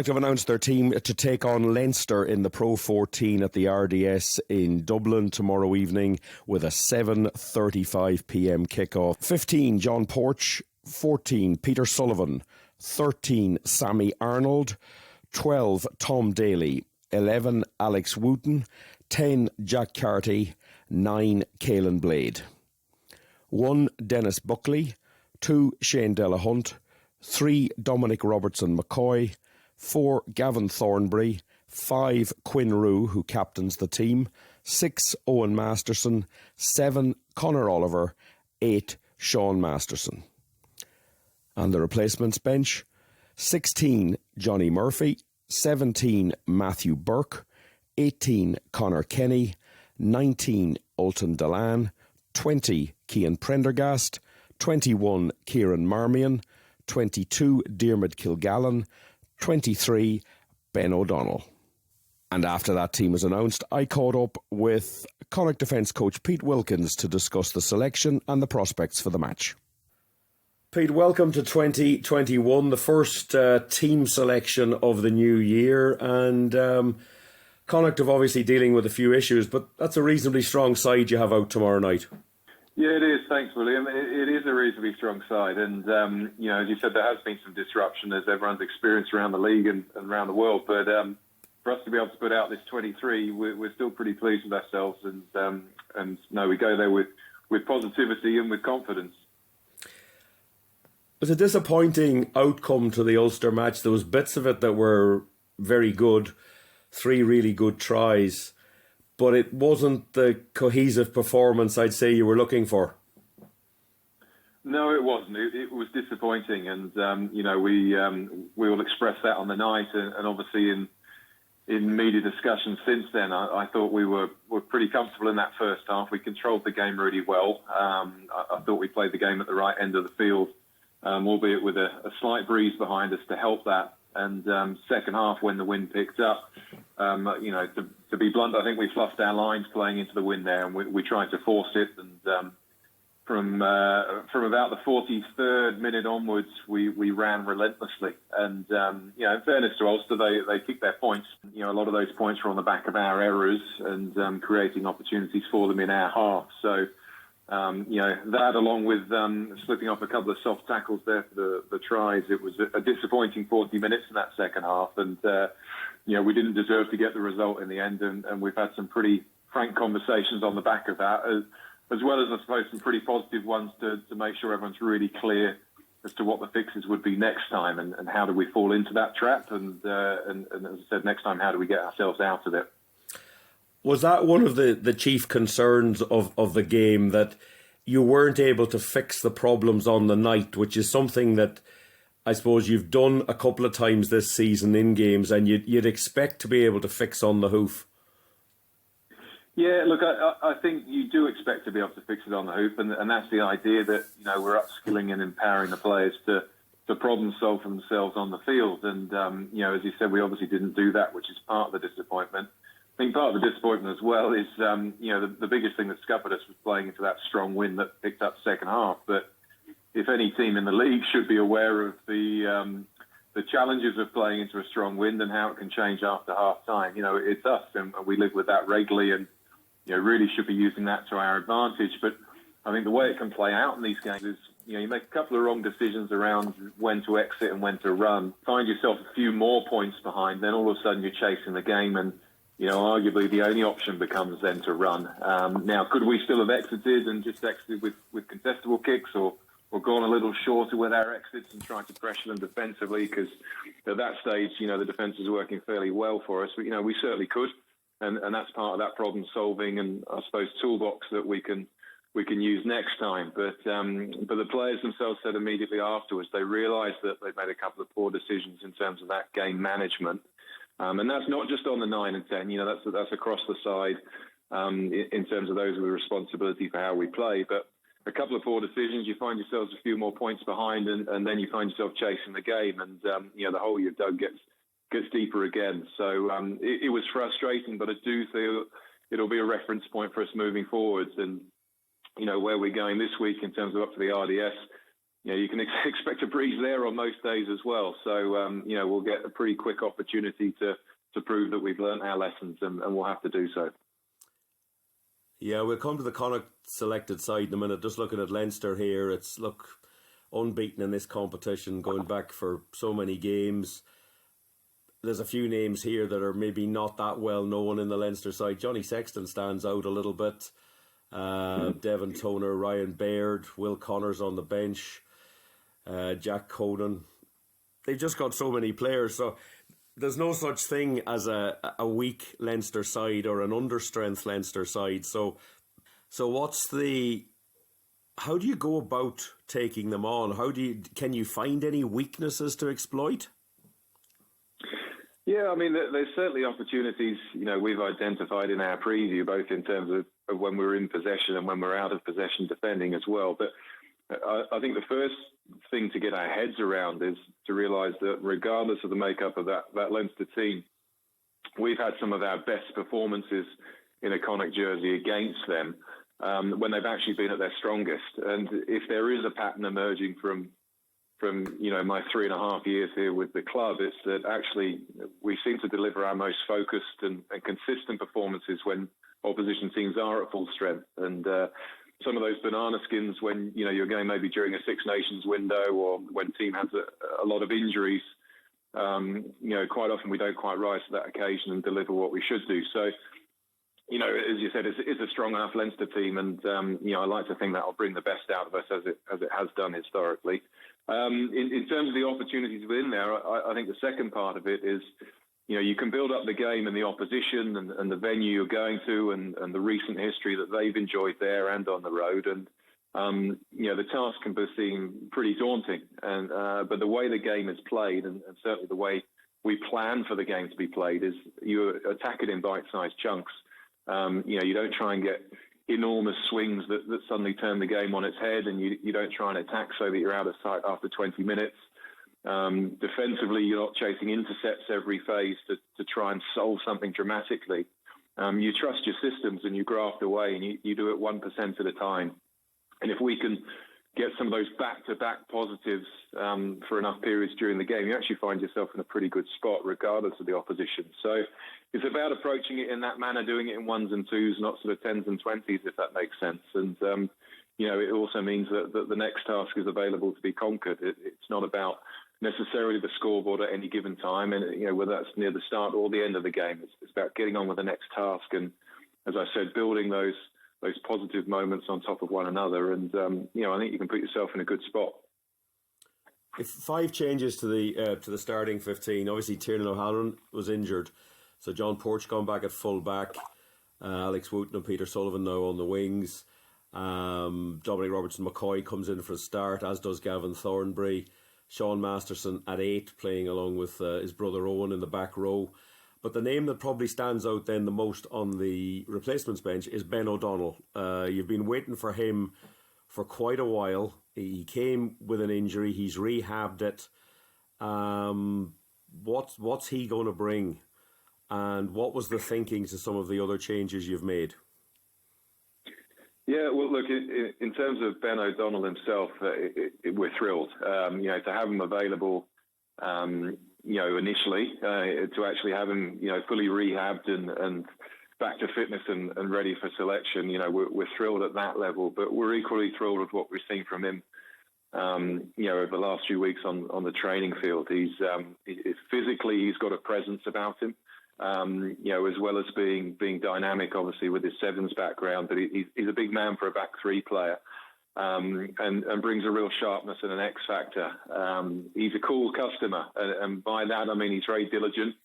Connacht have announced their team to take on Leinster in the Pro 14 at the RDS in Dublin tomorrow evening with a 7:35pm kickoff. 15, John Porch. 14, Peter Sullivan. 13, Sammy Arnold. 12, Tom Daly. 11, Alex Wooten. 10, Jack Carty. 9, Caelan Blade. 1, Dennis Buckley. 2, Shane Delahunt. 3, Dominic Robertson McCoy. 4, Gavin Thornbury. 5, Quinn Rue, who captains the team. 6, Owen Masterson. 7, Conor Oliver. 8, Sean Masterson. And the replacements bench: 16, Johnny Murphy. 17, Matthew Burke. 18, Conor Kenny. 19, Ultan Delan. 20, Cian Prendergast. 21, Kieran Marmion. 22, Diarmuid Kilgallen. 23, Ben O'Donnell. And after that team was announced, I caught up with Connacht defence coach Pete Wilkins to discuss the selection and the prospects for the match. Pete, welcome to 2021, the first team selection of the new year. And Connacht are obviously dealing with a few issues, but that's a reasonably strong side you have out tomorrow night. Yeah, it is. Thanks, William. It is a reasonably strong side. And, as you said, there has been some disruption as everyone's experienced around the league and around the world. But for us to be able to put out this 23, we're still pretty pleased with ourselves. And we go there with positivity and with confidence. It was a disappointing outcome to the Ulster match. There was bits of it that were very good, 3 really good tries. But it wasn't the cohesive performance I'd say you were looking for. No, it wasn't. It was disappointing, and we all expressed that on the night, and obviously in media discussions since then, I thought we were pretty comfortable in that first half. We controlled the game really well. I thought we played the game at the right end of the field, albeit with a slight breeze behind us to help that. And second half, when the wind picked up, to be blunt, I think we fluffed our lines playing into the wind there, and we tried to force it. And from about the 43rd minute onwards, we ran relentlessly. And in fairness to Ulster, they kicked their points. A lot of those points were on the back of our errors and creating opportunities for them in our half. So. That along with slipping off a couple of soft tackles there for the tries, it was a disappointing 40 minutes in that second half. And, we didn't deserve to get the result in the end. And we've had some pretty frank conversations on the back of that, as well as, I suppose, some pretty positive ones to make sure everyone's really clear as to what the fixes would be next time and how do we fall into that trap. And as I said, next time, how do we get ourselves out of it? Was that one of the chief concerns of the game, that you weren't able to fix the problems on the night, which is something that I suppose you've done a couple of times this season in games and you'd expect to be able to fix on the hoof? Yeah, look, I think you do expect to be able to fix it on the hoof, and that's the idea that, we're upskilling and empowering the players to problem solve for themselves on the field. And, as you said, we obviously didn't do that, which is part of the disappointment. I think part of the disappointment as well is, the biggest thing that scuppered us was playing into that strong wind that picked up second half. But if any team in the league should be aware of the challenges of playing into a strong wind and how it can change after half time, it's us, and we live with that regularly, and really should be using that to our advantage. But I think the way it can play out in these games is, you make a couple of wrong decisions around when to exit and when to run, find yourself a few more points behind, then all of a sudden you're chasing the game, and arguably the only option becomes then to run. Now, could we still have exited and just exited with contestable kicks, or gone a little shorter with our exits and tried to pressure them defensively? Because at that stage, the defence is working fairly well for us. But, we certainly could, and that's part of that problem solving and, I suppose, toolbox that we can use next time. But the players themselves said immediately afterwards they realised that they'd made a couple of poor decisions in terms of that game management. And that's not just on the 9 and 10, that's across the side in terms of those with responsibility for how we play. But a couple of poor decisions, you find yourselves a few more points behind, and then you find yourself chasing the game, and the hole you've dug gets deeper again. So it was frustrating, but I do feel it'll be a reference point for us moving forwards. And where we're going this week in terms of up to the RDS, you can expect a breeze there on most days as well. So, we'll get a pretty quick opportunity to prove that we've learnt our lessons, and we'll have to do so. Yeah, we'll come to the Connacht selected side in a minute. Just looking at Leinster here, it's unbeaten in this competition, going back for so many games. There's a few names here that are maybe not that well known in the Leinster side. Johnny Sexton stands out a little bit. Devon Toner, Ryan Baird, Will Connors on the bench, Jack Conan. They've just got so many players. So there's no such thing as a weak Leinster side or an understrength Leinster side. So how do you go about taking them on? Can you find any weaknesses to exploit? Yeah, I mean, there's certainly opportunities, we've identified in our preview, both in terms of when we're in possession and when we're out of possession defending as well. But I think the first thing to get our heads around is to realise that regardless of the makeup of that Leinster team, we've had some of our best performances in a Connacht jersey against them when they've actually been at their strongest. And if there is a pattern emerging from my 3.5 years here with the club, it's that actually we seem to deliver our most focused and consistent performances when opposition teams are at full strength. And some of those banana skins when, you're going maybe during a Six Nations window or when the team has a lot of injuries, quite often we don't quite rise to that occasion and deliver what we should do. So, as you said, it's a strong enough Leinster team, and I like to think that will bring the best out of us as it has done historically. In terms of the opportunities within there, I think the second part of it is, you can build up the game and the opposition and the venue you're going to and the recent history that they've enjoyed there and on the road. And, the task can seem pretty daunting. But the way the game is played and certainly the way we plan for the game to be played is you attack it in bite-sized chunks. You don't try and get enormous swings that suddenly turn the game on its head, and you don't try and attack so that you're out of sight after 20 minutes. Defensively, you're not chasing intercepts every phase to try and solve something dramatically. You trust your systems and you graft away, and you do it 1% at a time. And if we can get some of those back-to-back positives for enough periods during the game, you actually find yourself in a pretty good spot regardless of the opposition. So it's about approaching it in that manner, doing it in ones and twos, not sort of tens and twenties, if that makes sense. And, it also means that the next task is available to be conquered. It's not about necessarily the scoreboard at any given time, and whether that's near the start or the end of the game. It's about getting on with the next task, and as I said, building those positive moments on top of one another. And I think you can put yourself in a good spot. If 5 changes to the starting 15, obviously Tiernan O'Halloran was injured, so John Porch gone back at full back, Alex Wooten and Peter Sullivan now on the wings. Dominic Robertson-McCoy comes in for a start, as does Gavin Thornbury. Sean Masterson at 8, playing along with his brother Owen in the back row. But the name that probably stands out then the most on the replacements bench is Ben O'Donnell. You've been waiting for him for quite a while. He came with an injury. He's rehabbed it. What's he going to bring? And what was the thinking to some of the other changes you've made? Yeah, well, look, in terms of Ben O'Donnell himself, we're thrilled. To have him available, initially, to actually have him, fully rehabbed and back to fitness and ready for selection, we're thrilled at that level. But we're equally thrilled with what we've seen from him, over the last few weeks on the training field. He's physically, he's got a presence about him. As well as being dynamic, obviously, with his sevens background, but he's a big man for a back three player, and brings a real sharpness and an X factor. He's a cool customer, and by that I mean he's very diligent.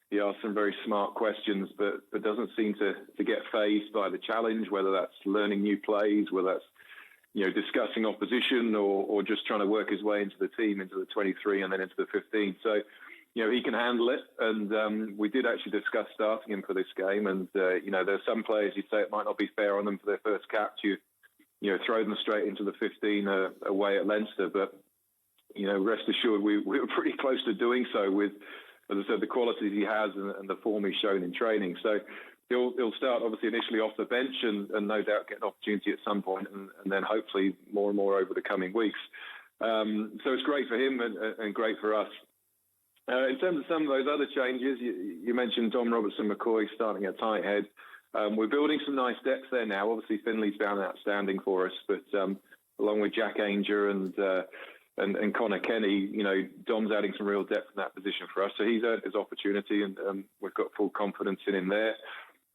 He asks some very smart questions, but doesn't seem to get fazed by the challenge, whether that's learning new plays, whether that's discussing opposition, or just trying to work his way into the team, into the 23 and then into the 15. So he can handle it, and we did actually discuss starting him for this game. And there's some players you'd say it might not be fair on them for their first cap to throw them straight into the 15 away at Leinster. But rest assured, we were pretty close to doing so with, as I said, the qualities he has and the form he's shown in training. So he'll start obviously initially off the bench and no doubt get an opportunity at some point, and then hopefully more and more over the coming weeks. So it's great for him and great for us. In terms of some of those other changes, you mentioned Dom Robertson-McCoy starting at tight head. We're building some nice depth there now. Obviously, Finley's been outstanding for us, but along with Jack Ainger and Connor Kenny, Dom's adding some real depth in that position for us. So he's earned his opportunity, and we've got full confidence in him there.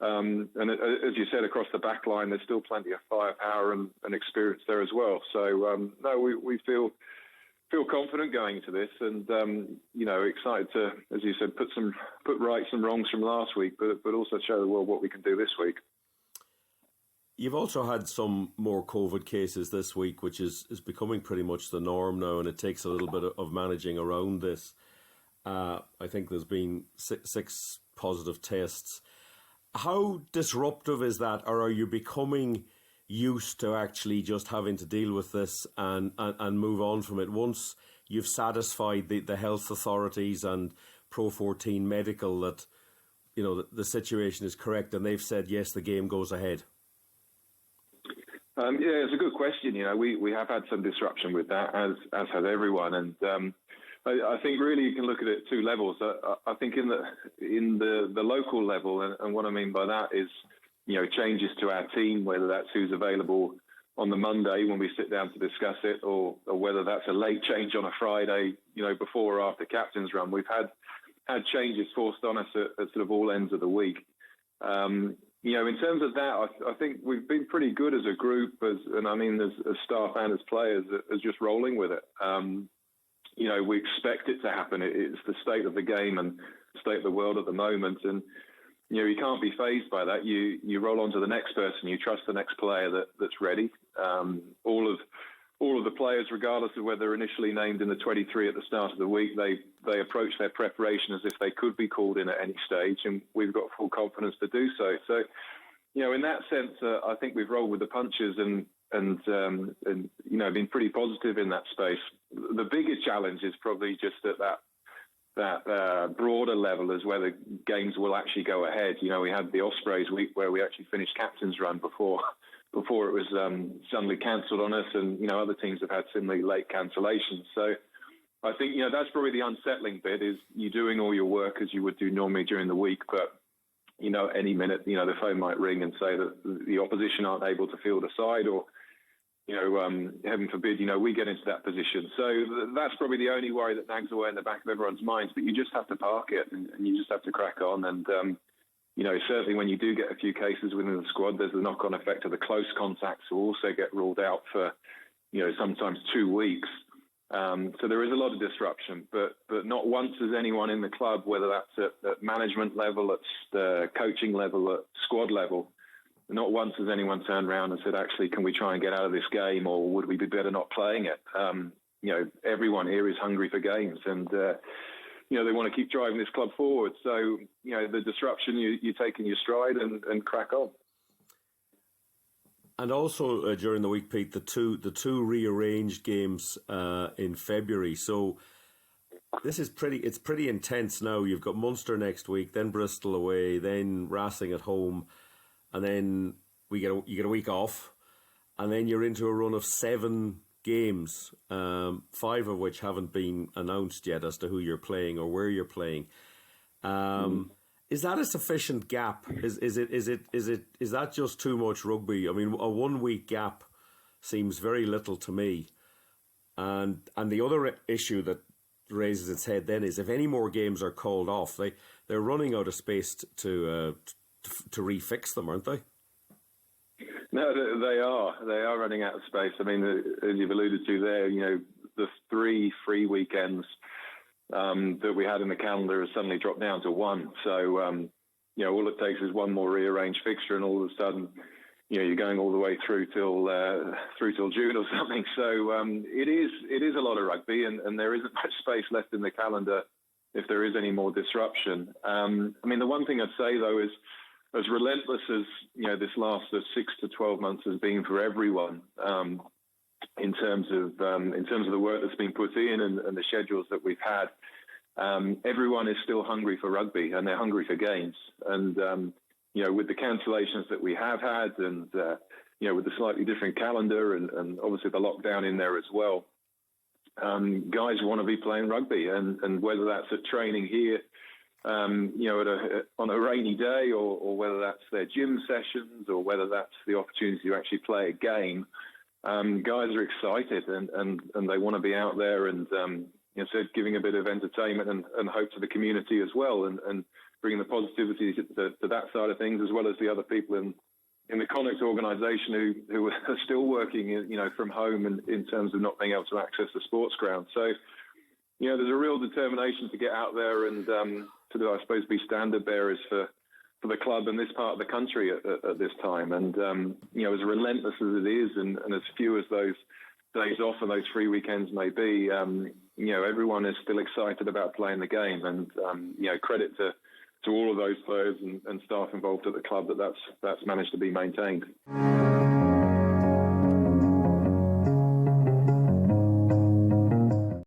And as you said, across the back line, there's still plenty of firepower and experience there as well. So, no, we feel confident going into this, and excited to, as you said, put right some wrongs from last week, but also show the world what we can do this week. You've also had some more COVID cases this week, which is becoming pretty much the norm now, and it takes a little bit of managing around this. I think there's been six positive tests. How disruptive is that, or are you becoming used to actually just having to deal with this and move on from it once you've satisfied the health authorities and Pro 14 Medical that the situation is correct and they've said yes, the game goes ahead? It's a good question. We have had some disruption with that, as has everyone, and I think really you can look at it at two levels. I think in the local level, and what I mean by that is changes to our team, whether that's who's available on the Monday when we sit down to discuss it, or whether that's a late change on a Friday, before or after captain's run. We've had changes forced on us at sort of all ends of the week. In terms of that, I think we've been pretty good as a group, as staff and as players, as just rolling with it. We expect it to happen. It's the state of the game and the state of the world at the moment, and you can't be fazed by that. You roll on to the next person. You trust the next player that's ready. All of the players, regardless of whether they're initially named in the 23 at the start of the week, they approach their preparation as if they could be called in at any stage, and we've got full confidence to do so. So, in that sense, I think we've rolled with the punches and been pretty positive in that space. The bigger challenge is probably just at that broader level, is whether games will actually go ahead. We had the Ospreys week where we actually finished captain's run before it was suddenly cancelled on us, and other teams have had similarly late cancellations. So I think that's probably the unsettling bit, is you doing all your work as you would do normally during the week, but any minute the phone might ring and say that the opposition aren't able to field a side, or heaven forbid, we get into that position. So that's probably the only worry that nags away in the back of everyone's minds. But you just have to park it, and you just have to crack on. And certainly when you do get a few cases within the squad, there's the knock-on effect of the close contacts who also get ruled out for sometimes 2 weeks. So there is a lot of disruption, but not once has anyone in the club, whether that's at management level, at the coaching level, at squad level, not once has anyone turned around and said, actually, can we try and get out of this game, or would we be better not playing it? Everyone here is hungry for games, and they want to keep driving this club forward. So, the disruption, you take in your stride and crack on. And also during the week, Pete, the two rearranged games in February. So it's pretty intense now. You've got Munster next week, then Bristol away, then Racing at home, and then you get a week off, and then you're into a run of 7 games, 5 of which haven't been announced yet as to who you're playing or where you're playing. Is that a sufficient gap? Is that just too much rugby? I mean, a 1 week gap seems very little to me. And the other issue that raises its head then is if any more games are called off, they're running out of space to refix them, aren't they? No, they are. They are running out of space. I mean, as you've alluded to there, the 3 free weekends that we had in the calendar has suddenly dropped down to 1. So, all it takes is one more rearranged fixture, and all of a sudden, you're going all the way through till June or something. So it is a lot of rugby, and there isn't much space left in the calendar if there is any more disruption. The one thing I'd say though is, as relentless as this last 6 to 12 months has been for everyone, in terms of the work that's been put in and the schedules that we've had, everyone is still hungry for rugby, and they're hungry for games. And with the cancellations that we have had, and with the slightly different calendar, and obviously the lockdown in there as well, guys want to be playing rugby, and whether that's at training here, on a rainy day, or whether that's their gym sessions, or whether that's the opportunity to actually play a game, guys are excited and they want to be out there and so giving a bit of entertainment and hope to the community as well, and bringing the positivity to that side of things, as well as the other people in the Connacht organisation who are still working, from home in terms of not being able to access the sports ground. So, there's a real determination to get out there and to, I suppose, be standard bearers for the club in this part of the country at this time. And, as relentless as it is and as few as those days off and those free weekends may be, everyone is still excited about playing the game. And, credit to all of those players and staff involved at the club that's managed to be maintained.